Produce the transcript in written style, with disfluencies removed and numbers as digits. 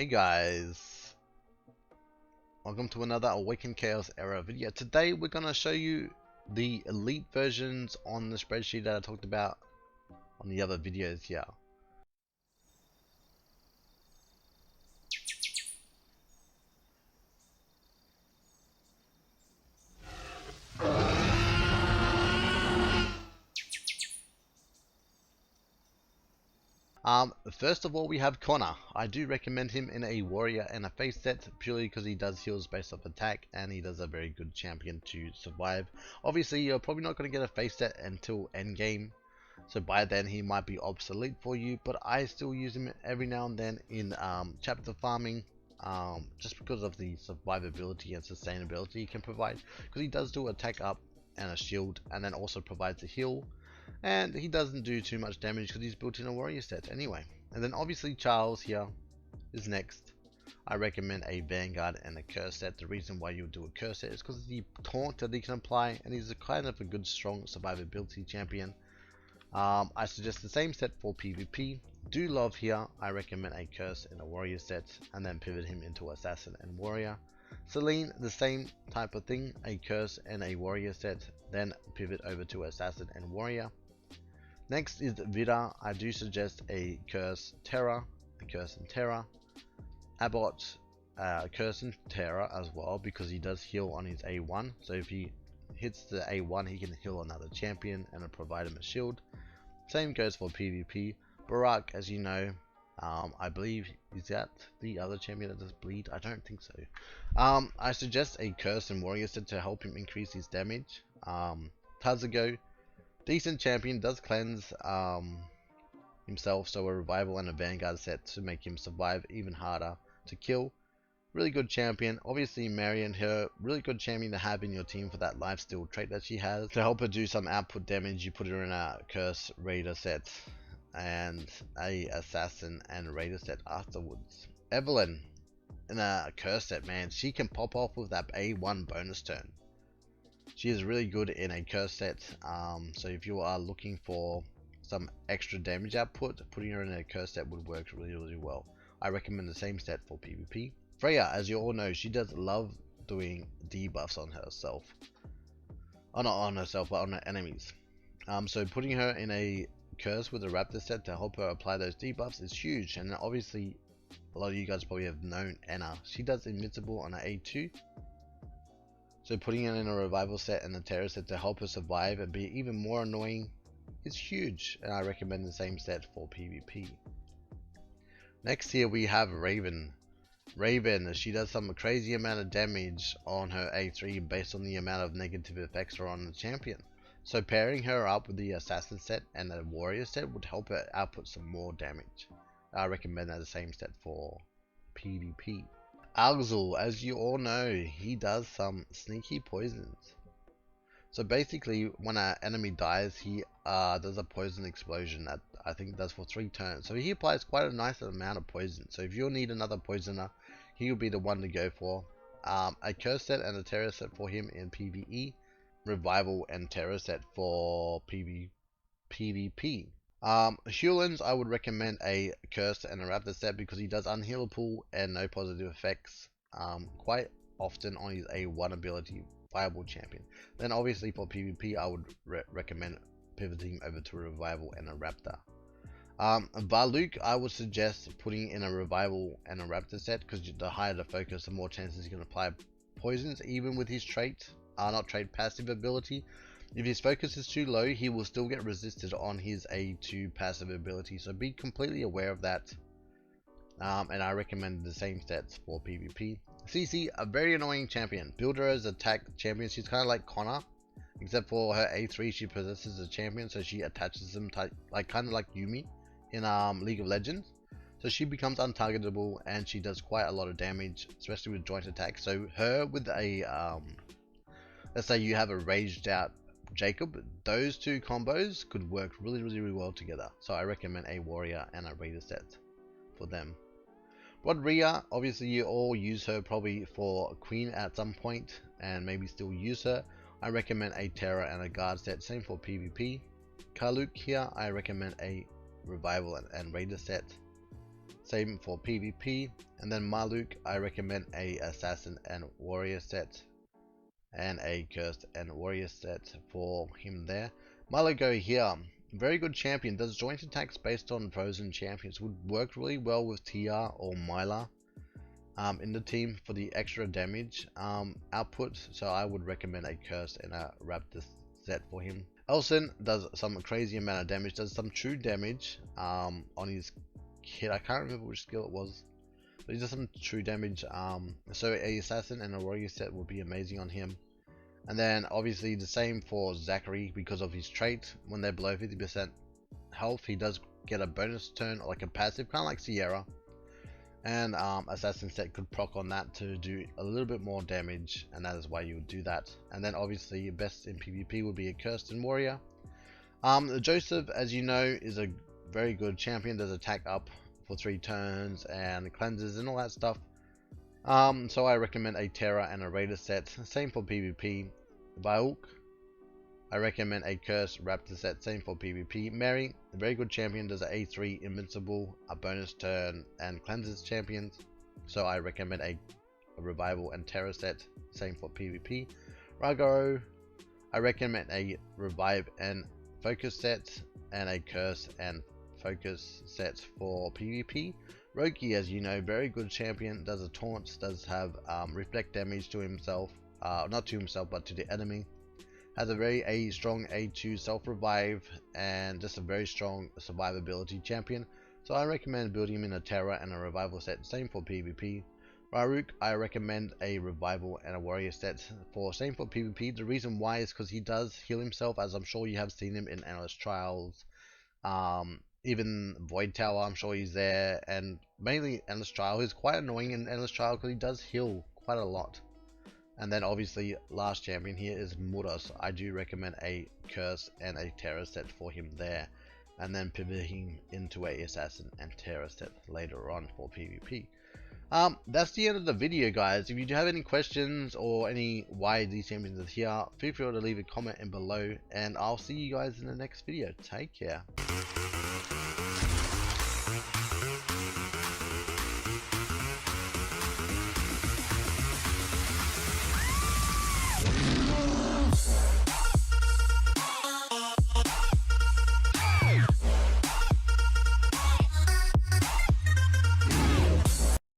Hey guys, welcome to another Awaken Chaos Era video. Today we're going to show you the elite versions on the spreadsheet that I talked about on the other videos here. First of all, we have Connor. I do recommend him in a warrior and a face set purely because he does heals based off attack and he does a very good champion to survive. Obviously, you're probably not going to get a face set until endgame, so by then he might be obsolete for you, but I still use him every now and then in chapter farming, just because of the survivability and sustainability he can provide, because he does do attack up and a shield and then also provides a heal. And he doesn't do too much damage because he's built in a warrior set anyway. And then obviously Charles here is next. I recommend a Vanguard and a curse set. The reason why you would do a curse set is because of the taunt that he can apply, and he's a kind of a good strong survivability champion. I suggest the same set for PvP. Do love here, I recommend a curse in a warrior set and then pivot him into assassin and warrior. Celine, the same type of thing, a curse and a warrior set, then pivot over to assassin and warrior. Next is Vida. I do suggest a curse Terra, a curse and Terra. Abbott, curse and Terra as well, because he does heal on his A1. So if he hits the A1, he can heal another champion and provide him a shield. Same goes for PvP. Barak, as you know, I believe, is that the other champion that does bleed? I don't think so. I suggest a curse and warrior set to help him increase his damage. Tazago, decent champion, does cleanse himself, so a revival and a vanguard set to make him survive even harder to kill. Really good champion. Obviously Marion, her really good champion to have in your team for that lifesteal trait that she has. To help her do some output damage, you put her in a curse raider set and a assassin and raider set afterwards. Evelyn in a curse set, man, she can pop off with that A1 bonus turn. She is really good in a curse set, so if you are looking for some extra damage output, putting her in a curse set would work really well. I recommend the same set for PvP. Freya, as you all know, she does love doing debuffs on herself. Oh, not on herself, but on her enemies. So putting her in a curse with a raptor set to help her apply those debuffs is huge. And obviously, a lot of you guys probably have known Anna. She does invincible on her A2. So putting her in a revival set and a terror set to help her survive and be even more annoying is huge, and I recommend the same set for PvP. Next here we have Raven. Raven, she does some crazy amount of damage on her A3 based on the amount of negative effects are on the champion. So pairing her up with the assassin set and the warrior set would help her output some more damage. I recommend that the same set for PvP. Alzul, as you all know, he does some sneaky poisons. So basically, when an enemy dies, he does a poison explosion that I think does for 3 turns. So he applies quite a nice amount of poison. So if you need another poisoner, he will be the one to go for. A curse set and a terror set for him in PvE, revival and terror set for PvP. Hewlands, I would recommend a curse and a raptor set because he does unhealable and no positive effects quite often on his A1 ability, viable champion. Then obviously for PvP, I would recommend pivoting over to a revival and a raptor. Valuk, I would suggest putting in a revival and a raptor set because the higher the focus, the more chances he can apply poisons, even with his trait, not trait, passive ability. If his focus is too low, he will still get resisted on his A2 passive ability, so be completely aware of that. And I recommend the same sets for PvP. CC, a very annoying champion. Build her as attack champion. She's kind of like Connor, except for her A3 she possesses a champion, so she attaches them like kind of like Yumi in League of Legends. So she becomes untargetable and she does quite a lot of damage, especially with joint attack. So her with a let's say you have a raged out Jacob, those two combos could work really well together. So I recommend a warrior and a raider set for them. Rodria, obviously you all use her probably for queen at some point and maybe still use her. I recommend a terror and a guard set, same for PvP. Karluk here, I recommend a revival and raider set. Same for PvP. And then Maluk, I recommend a Assassin and Warrior set and a Cursed and Warrior set for him there. Maluk here, very good champion, does joint attacks based on frozen champions, would work really well with TR or Myla in the team for the extra damage output, so I would recommend a Cursed and a Raptor set for him. Elson does some crazy amount of damage, does some true damage on his kit. I can't remember which skill it was, but he does some true damage. So a Assassin and a Warrior set would be amazing on him. And then obviously the same for Zachary, because of his trait. When they're below 50% health, he does get a bonus turn, or like a passive, kind of like Sierra. And Assassin set could proc on that to do a little bit more damage, and that is why you would do that. And then obviously best in PvP would be a Cursed and Warrior. Joseph, as you know, is a very good champion, does attack up for 3 turns and cleanses and all that stuff. So I recommend a Terra and a Raider set. Same for PvP. Bauk, I recommend a Cursed Raptor set. Same for PvP. Mary, a very good champion, does a A3 invincible, a bonus turn, and cleanses champions. So I recommend a Revival and Terra set. Same for PvP. Rago, I recommend a Revive and Focus set, and a Curse and Focus set for PvP. Roki, as you know, very good champion, does a taunt, does have reflect damage to himself, not to himself but to the enemy, has a very strong A2 self revive, and just a very strong survivability champion, so I recommend building him in a Terra and a Revival set. Same for PvP. Raruk, I recommend a Revival and a Warrior set for. Same for PvP. The reason why is because he does heal himself, as I'm sure you have seen him in Endless Trials, even Void Tower, I'm sure he's there, and mainly Endless Trial. He's quite annoying in Endless Trial because he does heal quite a lot. And then obviously last champion here is Muros. I do recommend a Curse and a Terra set for him there, and then pivoting into a Assassin and Terra set later on for PvP. That's the end of the video, guys. If you do have any questions or any why these champions are here, feel free to leave a comment in below, and I'll see you guys in the next video. Take care.